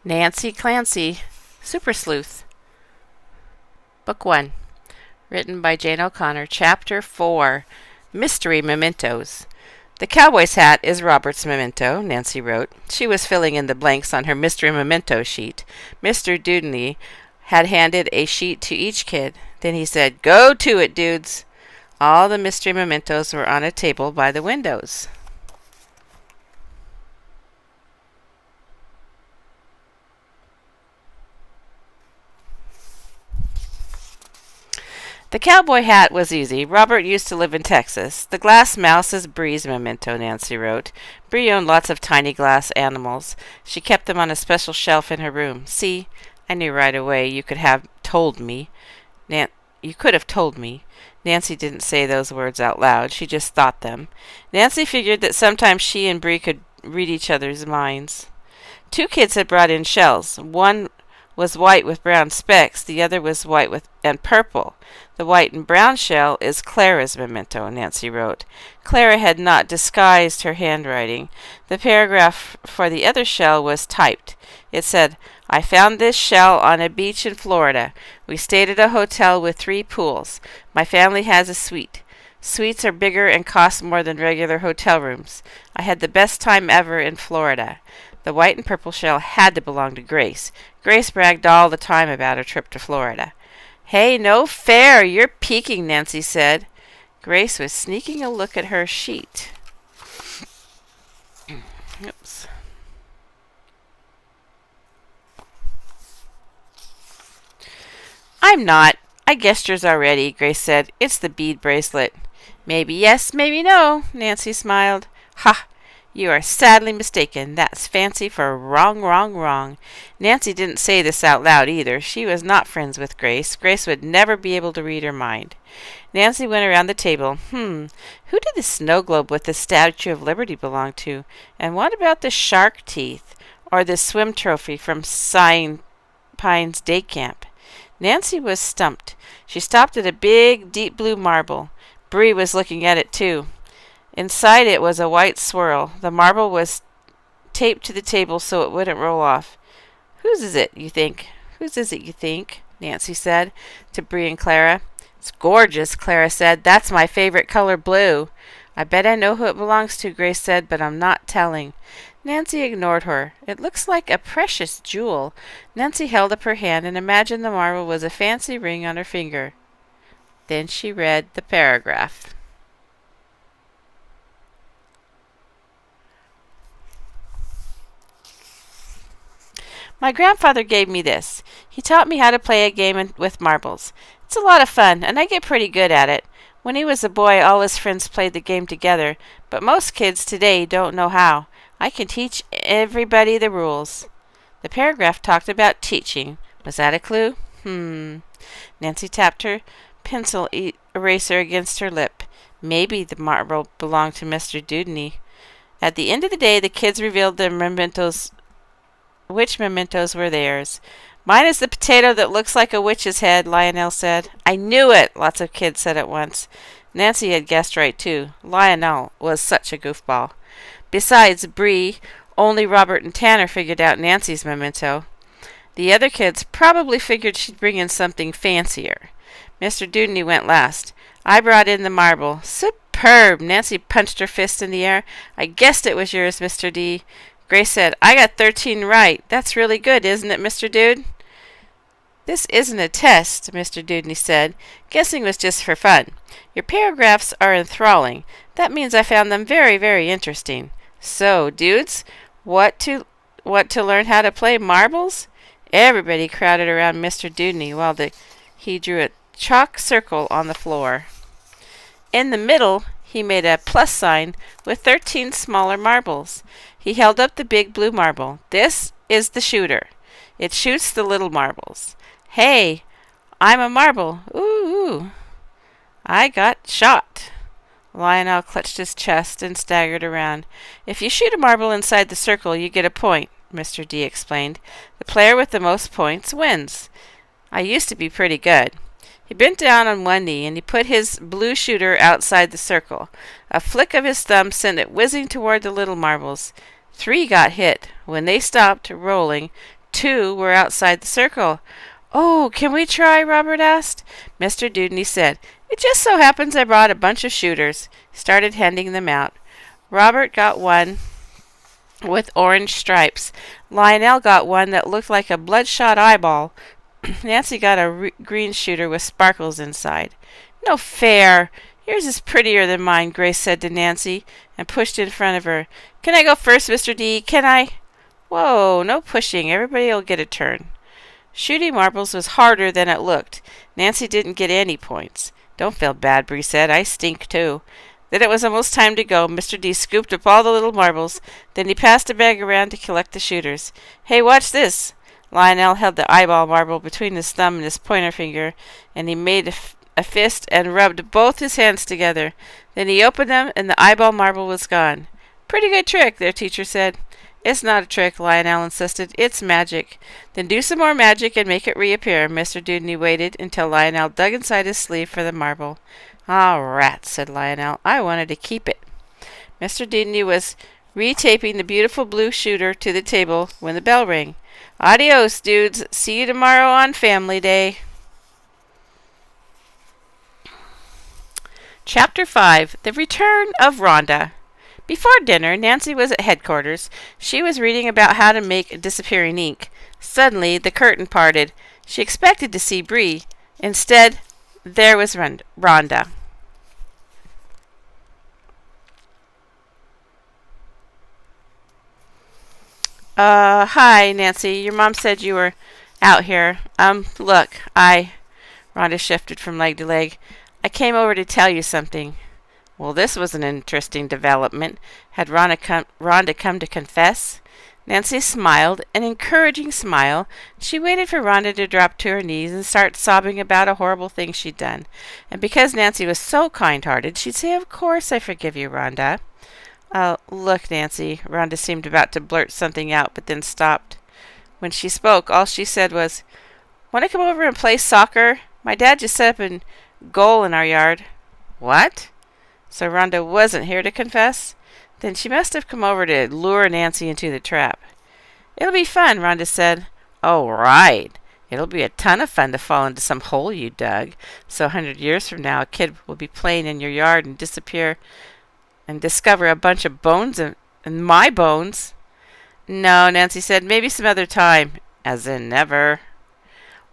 Nancy Clancy, Super Sleuth, Book 1, written by Jane O'Connor, Chapter 4, Mystery Mementos. The cowboy's hat is Robert's memento, Nancy wrote. She was filling in the blanks on her mystery memento sheet. Mr. Dudney had handed a sheet to each kid. Then he said, "Go to it, dudes." All the mystery mementos were on a table by the windows. The cowboy hat was easy. Robert used to live in Texas. The glass mouse is Bree's memento, Nancy wrote. Bree owned lots of tiny glass animals. She kept them on a special shelf in her room. See, I knew right away you could have told me. You could have told me. Nancy didn't say those words out loud. She just thought them. Nancy figured that sometimes she and Bree could read each other's minds. Two kids had brought in shells. One was white with brown specks. The other was white and purple. The white and brown shell is Clara's memento, Nancy wrote. Clara had not disguised her handwriting. The paragraph for the other shell was typed. It said, "I found this shell on a beach in Florida. We stayed at a hotel with 3 pools. My family has a suite. Suites are bigger and cost more than regular hotel rooms. I had the best time ever in Florida." The white and purple shell had to belong to Grace. Grace bragged all the time about her trip to Florida. "Hey, no fair! You're peeking," Nancy said. Grace was sneaking a look at her sheet. Oops. "I'm not. I guessed yours already," Grace said. "It's the bead bracelet." "Maybe yes, maybe no," Nancy smiled. "Ha! You are sadly mistaken. That's fancy for wrong, wrong, wrong." Nancy didn't say this out loud either. She was not friends with Grace. Grace would never be able to read her mind. Nancy went around the table. Who did the snow globe with the Statue of Liberty belong to? And what about the shark teeth? Or the swim trophy from Sighing Pines Day Camp? Nancy was stumped. She stopped at a big, deep blue marble. Bree was looking at it, too. Inside it was a white swirl. The marble was taped to the table so it wouldn't roll off. Whose is it, you think? Whose is it, you think?" Nancy said to Bree and Clara. "It's gorgeous," Clara said. "That's my favorite color, blue." "I bet I know who it belongs to," Grace said, "but I'm not telling." Nancy ignored her. "It looks like a precious jewel." Nancy held up her hand and imagined the marble was a fancy ring on her finger. Then she read the paragraph. "My grandfather gave me this. He taught me how to play a game with marbles. It's a lot of fun, and I get pretty good at it. When he was a boy, all his friends played the game together, but most kids today don't know how. I can teach everybody the rules." The paragraph talked about teaching. Was that a clue? Nancy tapped her pencil eraser against her lip. Maybe the marble belonged to Mr. Dudney. At the end of the day, the kids revealed their mementos. Which mementos were theirs? "Mine is the potato that looks like a witch's head," Lionel said. "I knew it!" lots of kids said at once. Nancy had guessed right, too. Lionel was such a goofball. Besides Bree, only Robert and Tanner figured out Nancy's memento. The other kids probably figured she'd bring in something fancier. Mr. Dudney went last. "I brought in the marble." "Superb!" Nancy punched her fist in the air. "I guessed it was yours, Mr. D." Grace said, "I got 13 right. That's really good, isn't it, Mr. Dude?" "This isn't a test," Mr. Dudney said. "Guessing was just for fun. Your paragraphs are enthralling. That means I found them very, very interesting. So, dudes, what to learn how to play marbles?" Everybody crowded around Mr. Dudney while he drew a chalk circle on the floor. In the middle, he made a plus sign with 13 smaller marbles. He held up the big blue marble. "This is the shooter. It shoots the little marbles." "Hey, I'm a marble. Ooh. I got shot." Lionel clutched his chest and staggered around. "If you shoot a marble inside the circle, you get a point," Mr. D explained. "The player with the most points wins. I used to be pretty good." He bent down on one knee and he put his blue shooter outside the circle. A flick of his thumb sent it whizzing toward the little marbles. 3 got hit. When they stopped rolling, 2 were outside the circle. "Oh, can we try?" Robert asked. Mr. Dudney said, "It just so happens I brought a bunch of shooters." He started handing them out. Robert got one with orange stripes. Lionel got one that looked like a bloodshot eyeball. Nancy got a green shooter with sparkles inside. "No fair. Yours is prettier than mine," Grace said to Nancy, and pushed in front of her. "Can I go first, Mr. D? Can I?" "Whoa, no pushing. Everybody'll get a turn." Shooting marbles was harder than it looked. Nancy didn't get any points. "Don't feel bad," Bree said. "I stink, too." Then it was almost time to go. Mr. D scooped up all the little marbles. Then he passed a bag around to collect the shooters. "Hey, watch this." Lionel held the eyeball marble between his thumb and his pointer finger, and he made a fist and rubbed both his hands together. Then he opened them, and the eyeball marble was gone. "Pretty good trick," their teacher said. "It's not a trick," Lionel insisted. "It's magic." "Then do some more magic and make it reappear." Mr. Dudney waited until Lionel dug inside his sleeve for the marble. "Ah, rats," said Lionel. "I wanted to keep it." Mr. Dudney was retaping the beautiful blue shooter to the table when the bell rang. "Adios, dudes. See you tomorrow on Family Day." Chapter 5. The Return of Rhonda. Before dinner, Nancy was at headquarters. She was reading about how to make disappearing ink. Suddenly, the curtain parted. She expected to see Bree. Instead, there was Rhonda. Hi, Nancy. Your mom said you were out here. Look, Rhonda shifted from leg to leg. "I came over to tell you something." Well, this was an interesting development. Had Rhonda come to confess? Nancy smiled, an encouraging smile. She waited for Rhonda to drop to her knees and start sobbing about a horrible thing she'd done. And because Nancy was so kind-hearted, she'd say, "Of course I forgive you, Rhonda." Look, Nancy." Rhonda seemed about to blurt something out, but then stopped. When she spoke, all she said was, "Want to come over and play soccer? My dad just set up a goal in our yard." "What?" So Rhonda wasn't here to confess? Then she must have come over to lure Nancy into the trap. "It'll be fun," Rhonda said. "Oh, right. It'll be a ton of fun to fall into some hole you dug. So 100 years from now, a kid will be playing in your yard and disappear and discover a bunch of bones and my bones." "No," Nancy said. "Maybe some other time." "As in never."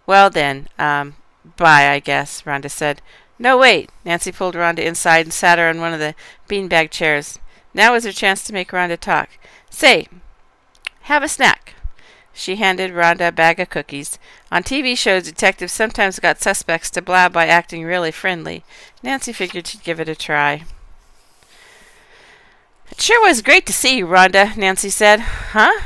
"Well then, bye, I guess," Rhonda said. "No, wait." Nancy pulled Rhonda inside and sat her on one of the beanbag chairs. Now was her chance to make Rhonda talk. "Say, have a snack." She handed Rhonda a bag of cookies. On TV shows, detectives sometimes got suspects to blab by acting really friendly. Nancy figured she'd give it a try. "It sure was great to see you, Rhonda," Nancy said. "Huh?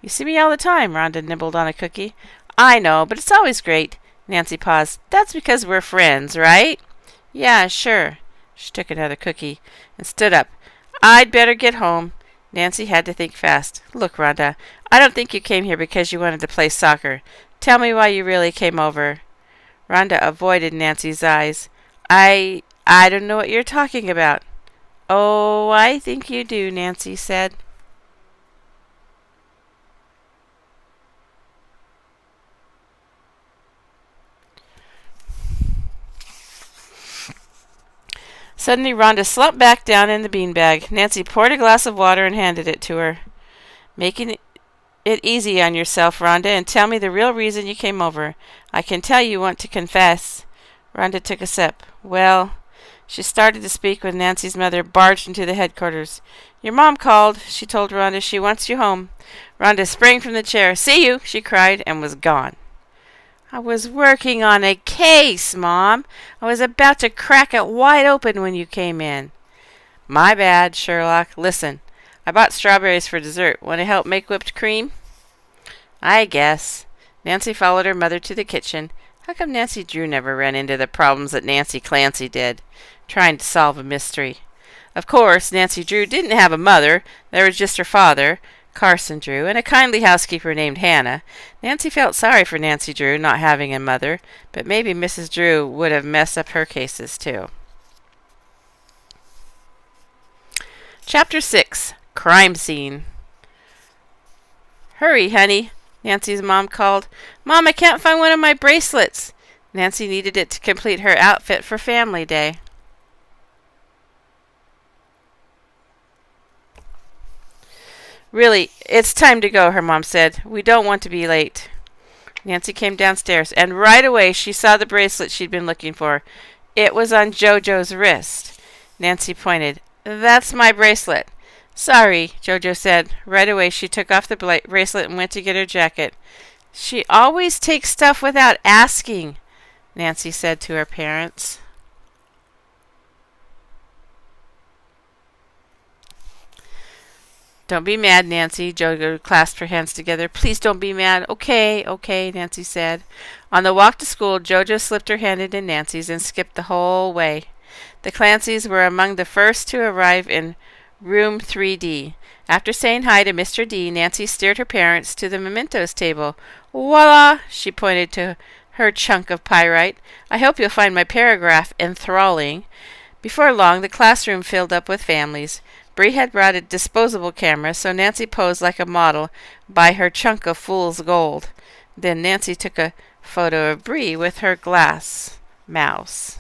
You see me all the time." Rhonda nibbled on a cookie. "I know, but it's always great." Nancy paused. "That's because we're friends, right?" "Yeah, sure." She took another cookie and stood up. "I'd better get home." Nancy had to think fast. "Look, Rhonda, I don't think you came here because you wanted to play soccer. Tell me why you really came over." Rhonda avoided Nancy's eyes. I don't know what you're talking about." "Oh, I think you do," Nancy said. Suddenly, Rhonda slumped back down in the beanbag. Nancy poured a glass of water and handed it to her. "Making it easy on yourself, Rhonda, and tell me the real reason you came over. I can tell you want to confess." Rhonda took a sip. "Well," she started to speak when Nancy's mother barged into the headquarters. "Your mom called," she told Rhonda. "She wants you home." Rhonda sprang from the chair. "See you," she cried, and was gone. "I was working on a case, Mom. I was about to crack it wide open when you came in." "My bad, Sherlock. Listen, I bought strawberries for dessert. Want to help make whipped cream?" "I guess." Nancy followed her mother to the kitchen. How come Nancy Drew never ran into the problems that Nancy Clancy did, trying to solve a mystery? Of course, Nancy Drew didn't have a mother. There was just her father, Carson Drew, and a kindly housekeeper named Hannah. Nancy felt sorry for Nancy Drew not having a mother, but maybe Mrs. Drew would have messed up her cases too. Chapter 6. Crime Scene. "Hurry, honey. Nancy's mom called. "Mom, I can't find one of my bracelets." Nancy needed it to complete her outfit for Family Day. "Really, it's time to go," her mom said. "We don't want to be late." Nancy came downstairs, and right away she saw the bracelet she'd been looking for. It was on Jojo's wrist. Nancy pointed. "That's my bracelet." "Sorry," Jojo said. Right away she took off the bracelet and went to get her jacket. "She always takes stuff without asking," Nancy said to her parents. "Don't be mad, Nancy." Jojo clasped her hands together. "Please don't be mad." "Okay, okay," Nancy said. On the walk to school, Jojo slipped her hand into Nancy's and skipped the whole way. The Clancys were among the first to arrive in room 3D. After saying hi to Mr. D, Nancy steered her parents to the Mementos table. "Voila!" She pointed to her chunk of pyrite. "I hope you'll find my paragraph enthralling." Before long, the classroom filled up with families. Bree had brought a disposable camera, so Nancy posed like a model by her chunk of fool's gold. Then Nancy took a photo of Bree with her glass mouse.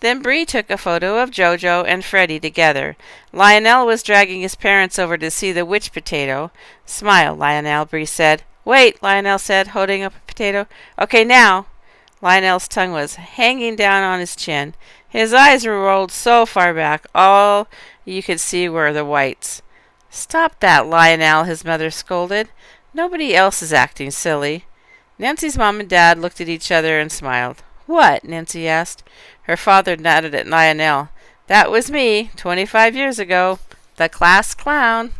Then Bree took a photo of Jojo and Freddie together. Lionel was dragging his parents over to see the witch potato. "Smile, Lionel," Bree said. "Wait," Lionel said, holding up a potato. "Okay, now." Lionel's tongue was hanging down on his chin. His eyes were rolled so far back, all you could see were the whites. "Stop that, Lionel," his mother scolded. "Nobody else is acting silly." Nancy's mom and dad looked at each other and smiled. "What?" Nancy asked. Her father nodded at Lionel. "That was me, 25 years ago. The class clown."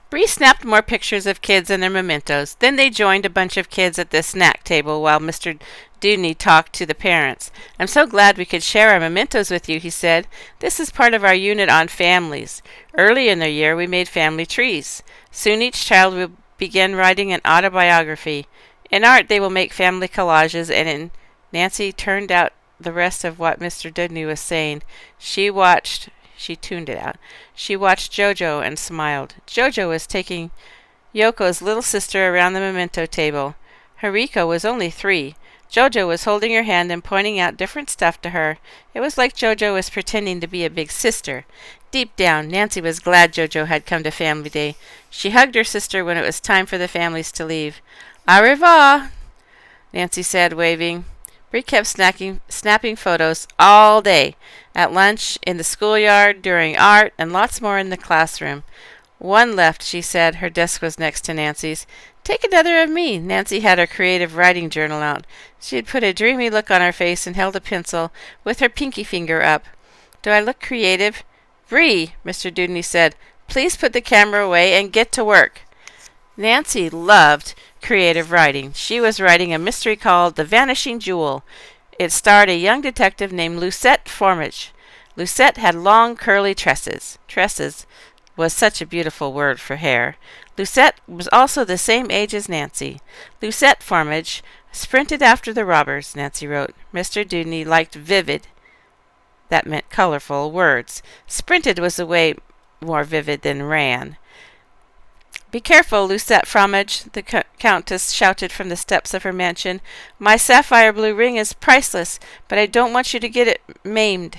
Bree snapped more pictures of kids and their mementos. Then they joined a bunch of kids at the snack table while Mr. Dewdney talked to the parents. "I'm so glad we could share our mementos with you," he said. "This is part of our unit on families. Early in the year, we made family trees. Soon each child will begin writing an autobiography. In art, they will make family collages, and in..." Nancy turned out the rest of what Mr. Dewdney was saying. She tuned it out. She watched Jojo and smiled. Jojo was taking Yoko's little sister around the memento table. Hariko was only 3. Jojo was holding her hand and pointing out different stuff to her. It was like Jojo was pretending to be a big sister. Deep down, Nancy was glad Jojo had come to Family Day. She hugged her sister when it was time for the families to leave. "Au revoir," Nancy said, waving. Bree kept snapping photos all day, at lunch, in the schoolyard, during art, and lots more in the classroom. "One left," she said. Her desk was next to Nancy's. "Take another of me." Nancy had her creative writing journal out. She had put a dreamy look on her face and held a pencil with her pinky finger up. "Do I look creative?" "Bree," Mr. Dewdney said, "please put the camera away and get to work." Nancy loved creative writing. She was writing a mystery called The Vanishing Jewel. It starred a young detective named Lucette Formage. Lucette had long curly tresses. Tresses was such a beautiful word for hair. Lucette was also the same age as Nancy. Lucette Formage sprinted after the robbers, Nancy wrote. Mr. Dewdney liked vivid, that meant colorful, words. Sprinted was a way more vivid than ran. "Be careful, Lucette Fromage," the Countess shouted from the steps of her mansion. "My sapphire blue ring is priceless, but I don't want you to get it maimed."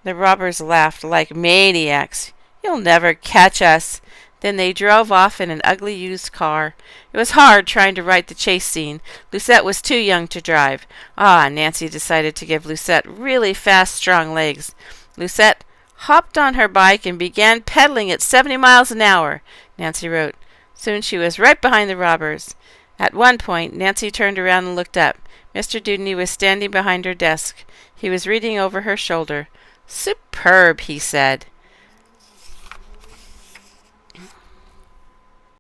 The robbers laughed like maniacs. "You'll never catch us." Then they drove off in an ugly used car. It was hard trying to write the chase scene. Lucette was too young to drive. Nancy decided to give Lucette really fast, strong legs. Lucette hopped on her bike and began pedaling at 70 miles an hour, Nancy wrote. Soon she was right behind the robbers. At one point, Nancy turned around and looked up. Mr. Dewdney was standing behind her desk. He was reading over her shoulder. "Superb," he said.